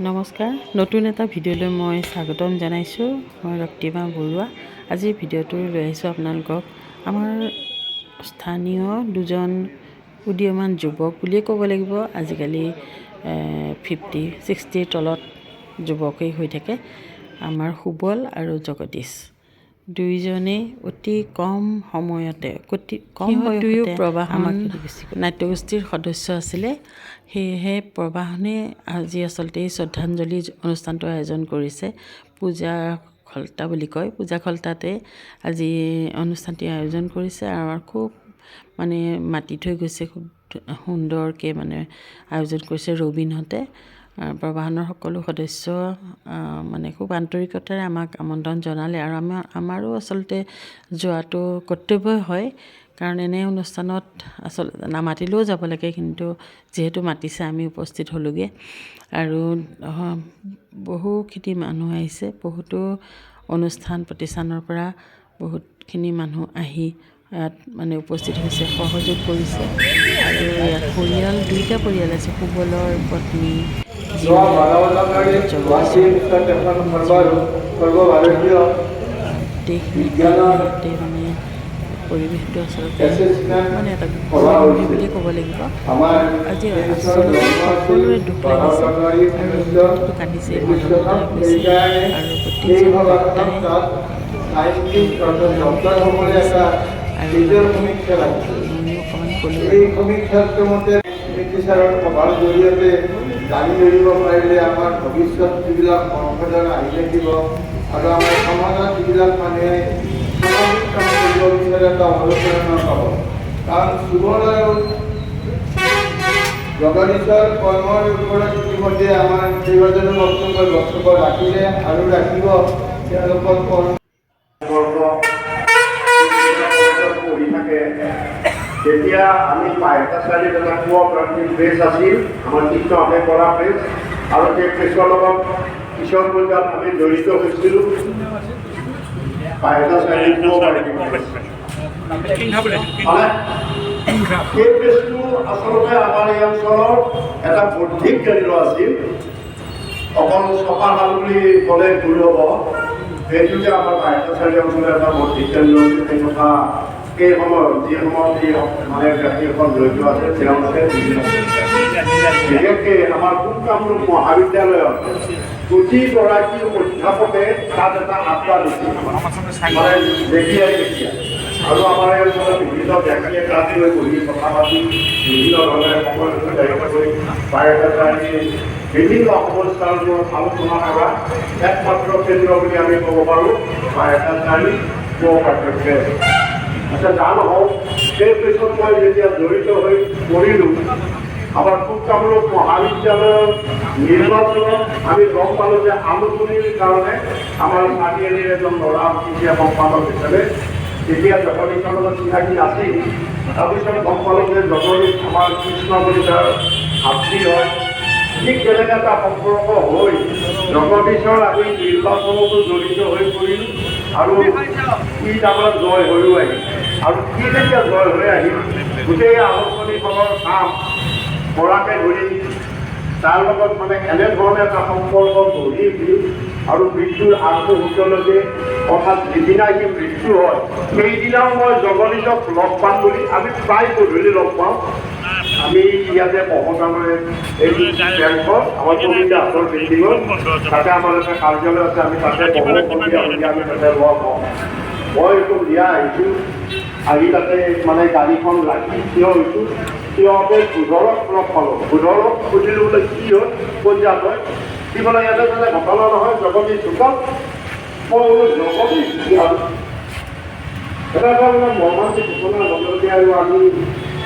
নমস্কাৰ, নতুন এটা ভিডিঅ'লৈ মই স্বাগতম জনাইছোঁ। মই ৰক্তিমা বৰুৱা। আজিৰ ভিডিঅ'টো লৈ আহিছোঁ আপোনালোকক আমাৰ স্থানীয় দুজন উদীয়মান যুৱক বুলিয়ে ক'ব লাগিব। আজিকালি 50-60ৰ তলত যুৱকেই হৈ থাকে। আমাৰ সুবল আৰু জগদীশ দুয়োজনেই অতি কম সময়তে কম বয়সতে প্ৰবাহন নাট্যগোষ্ঠীৰ সদস্য আছিলে। সেয়েহে প্ৰবাহনে আজি আচলতে এই শ্ৰদ্ধাঞ্জলি অনুষ্ঠানটো আয়োজন কৰিছে। পূজা খলতা বুলি কয়, পূজা খলতাতে আজি অনুষ্ঠানটি আয়োজন কৰিছে আৰু খুব মাতি থৈ গৈছে, খুব সুন্দৰকৈ আয়োজন কৰিছে ৰবীনহঁতে। প্ৰবাহনৰ সকলো সদস্য খুব আন্তৰিকতাৰে আমাক আমন্ত্ৰণ জনালে আৰু আমাৰো আচলতে যোৱাটো কৰ্তব্যই হয়, কাৰণ এনে অনুষ্ঠানত আচলতে নামাতিলেও যাব লাগে, কিন্তু যিহেতু মাতিছে আমি উপস্থিত হ'লোগৈ। আৰু বহুখিনি মানুহ আহিছে, বহুতো অনুষ্ঠান প্ৰতিষ্ঠানৰ পৰা বহুতখিনি মানুহ আহি ইয়াত উপস্থিত হৈছে, সহযোগ কৰিছে। আৰু ইয়াত দুইটা পৰিয়াল আছে, সুবলৰ পত্নী পৰিৱেশটো আচলতে এটা গৌৰৱময় বুলিয়ে ক'ব লাগিব। আজি আচলতে সকলোৰে দুখ লাগিছে আৰু ৰবীন্দ্ৰনাথে কান্দিছে, মৰ্মদাই কৈছে আৰু প্ৰত্যেকজন বক্তাই দাঙি ধৰিব পাৰিলে আমাৰ ভৱিষ্যত যিবিলাক সংশোধন আহি থাকিব আৰু আমাৰ সমাজত যিবিলাক মানুহে সামাজিক কাম কৰিব বিচাৰে এটা অনুপ্ৰেৰণা পাব। কাৰণ সুবল আৰু জগদীশৰ কৰ্মৰ ওপৰত ইতিমধ্যে আমাৰ কেইবাজনো বক্তব্য ৰাখিলে আৰু ৰাখিব। তেওঁলোকৰ পঢ়ি থাকে। তেতিয়া আমি পাইটা চাৰিত এটা কোঅপাৰেটিভ প্ৰেছ আছিল, আমাৰ কৃষ্ণহঁতে কৰা প্ৰেছ, আৰু সেই প্ৰেছৰ লগত কিশোৰ পৰ্যায়ত আমি জড়িত হৈছিলোঁ। পাইটা চাৰিত কোঅপাৰেটিভ প্ৰেছ সেই প্ৰেছটো আচলতে আমাৰ এই অঞ্চলৰ এটা বৌদ্ধিক কেন্দ্ৰ আছিল। অকল চপা হাল বুলি ক'লে ভুল হ'ব, সেইটো যে আমাৰ পাইটা চাৰি অঞ্চলৰ এটা বৌদ্ধিক কেন্দ্ৰ আছিল, সেই কথা এই সময়ত যি সময়ত ব্যক্তিসকল জড়িত আছে তেওঁলোকে বিশেষকৈ আমাৰ কামৰূপ মহাবিদ্যালয়ত প্ৰতিগৰাকী অধ্যাপকে তাত এটা আড্ডা দিছিল, যেতিয়াই আৰু আমাৰ এই অঞ্চলত বিভিন্ন ব্যক্তিয়ে তাত গৈ বহি কথা পাতি বিভিন্ন ধৰণে সময় বিভিন্ন সমস্যাৰ ওপৰত আলোচনা কৰা একমাত্ৰ কেন্দ্ৰ বুলি আমি ক'ব পাৰোঁ বায়'ডাটাৰী কোঅপাৰেটিভ প্ৰেছ। আচ্ছা, যা নহওক, সেই প্ৰেছত মই যেতিয়া জড়িত হৈ পৰিলোঁ, আমাৰ কামৰূপ মহাবিদ্যালয়ৰ নিৰ্বাচনত আমি গম পালোঁ যে আলোচনীৰ কাৰণে আমাৰ চাৰিআলিৰ এজন ল'ৰা তেতিয়া সম্পাদক হিচাপে, তেতিয়া জগদীশৰ লগত চিনাকি নাছিল। তাৰপিছত গম পালোঁ যে জগদীশ আমাৰ কৃষ্ণ বুলি তাৰ ভাতৃ হয়। ঠিক তেনেকৈ এটা সম্পৰ্ক হৈ জগদীশৰ আমি নিৰ্বাচনতো জড়িত হৈ পৰিলোঁ আৰু ই তাৰমানে জয় হৈও আহিল। আৰু কি যেতিয়া জয় হৈ আহিল, গোটেই আলোচনীখনৰ কাম কৰাকে ধৰি তাৰ লগত এনেধৰণে এটা সম্পৰ্ক গঢ়ি উঠিল আৰু মৃত্যুৰ আগমুহূৰ্তলৈকে, অৰ্থাৎ যিদিনা সি মৃত্যু হয় সেইদিনাও মই জগদীশক লগ পাম বুলি, আমি প্ৰায় গধূলি লগ পাওঁ। আমি ইয়াতে মহোদয় এই বেংকত আমাৰ কবিতা হাতৰ বিল্ডিঙত তাতে আমাৰ এটা কাৰ্যালয় আছে, আমি তাতে আমি তাতে লগ হওঁ। মই এইটো বিয়া আহিছোঁ, আহি তাতে গাড়ীখন লাগি থিয় হৈছোঁ। সিহঁতে ভোধৰক লগ পালোঁ, ভোধৰক সুধিলোঁ বোলে কি হ'ল, পঞ্জাৱ হয়, কি বোলে ইয়াতে ঘটনা নহয়, জগদীশ ঢুকাল। মই বোলো জগদীশ এটা এটা মৰ্মান্তিক ঘটনা লগে আৰু আমি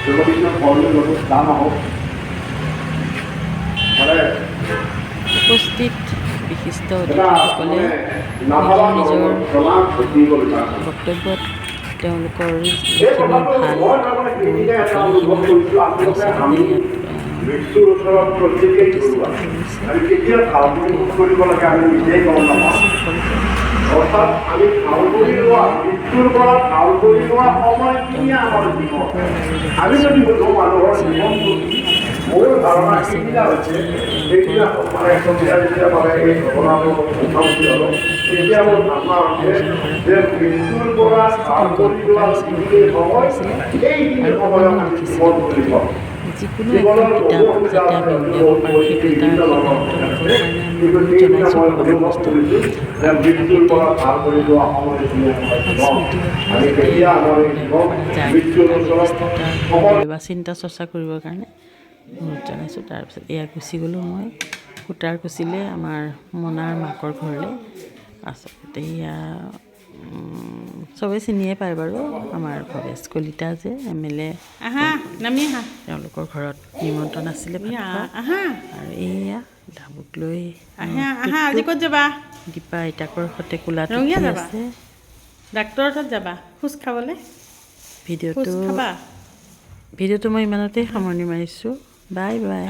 জগদীশৰ ঘৰলৈ গ'লোঁ। যাম আহক উপস্থিত বিশিষ্ট অতিথিসকলে নিজৰ বক্তব্যত তেওঁলোকৰ যিখিনি ভাল মৃত্যুৰ ওচৰত প্ৰত্যেকেই আমি কেতিয়া ভাল কৰিব লাগে আমি নিজেই গম নাপাওঁ। অৰ্থাৎ আমি ভাল কৰি লোৱা মৃত্যুৰ পৰা ভাল কৰি লোৱা সময়খিনিয়ে আমাৰ জীৱন। আমি যদি সুধো মানুহৰ জীৱনটো মূল ধাৰণা আছে সেইদিনা বাৰু হৈছে আজি সেইদিনা মানে যেতিয়া মানে এই ঘটনাটো মুখামুখি হ'ল তেতিয়া মোৰ ধাৰণা হৈছে যে মৃত্যুৰ পৰা ভাল কৰি লোৱা যিখিনি সময় সেইখিনি সময়ত আমি জীৱন বুলি কওঁ যিকোনো এখন কিতাপ যাতে আমি উলিয়াব পাৰোঁ সেইটো এটা সিদ্ধান্ত ল'বৰ কাৰণে আমি অনুৰোধ জনাইছোঁ ভগৱানক আৰু মৃত্যুৰ পৰা ভাল কৰি লোৱা সময় স্মৃতিগত যাতে উলিয়াব পৰা যায় তাৰ ব্যৱস্থা এটা বা চিন্তা চৰ্চা কৰিবৰ কাৰণে অনুৰোধ জনাইছোঁ। তাৰপিছত এয়া গুচি গ'লোঁ মই কুটাৰকুচিলে আমাৰ মোনাৰ মাকৰ ঘৰলৈ। আচলতে এয়া চবেই চিনিয়ে পায় বাৰু আমাৰ ভৱেশ কলিতা যে MLA তেওঁলোকৰ ঘৰত নিমন্ত্ৰণ আছিলে আৰু এইয়া ঢাবুক লৈ দীপা আইতাকৰ সৈতে কোলাত উঠি আছে। ডাক্তৰৰ তাত যাবা খোজ খাবলৈ ভিডিঅ'টো মই ইমানতে সামৰণি মাৰিছোঁ। Bye bye.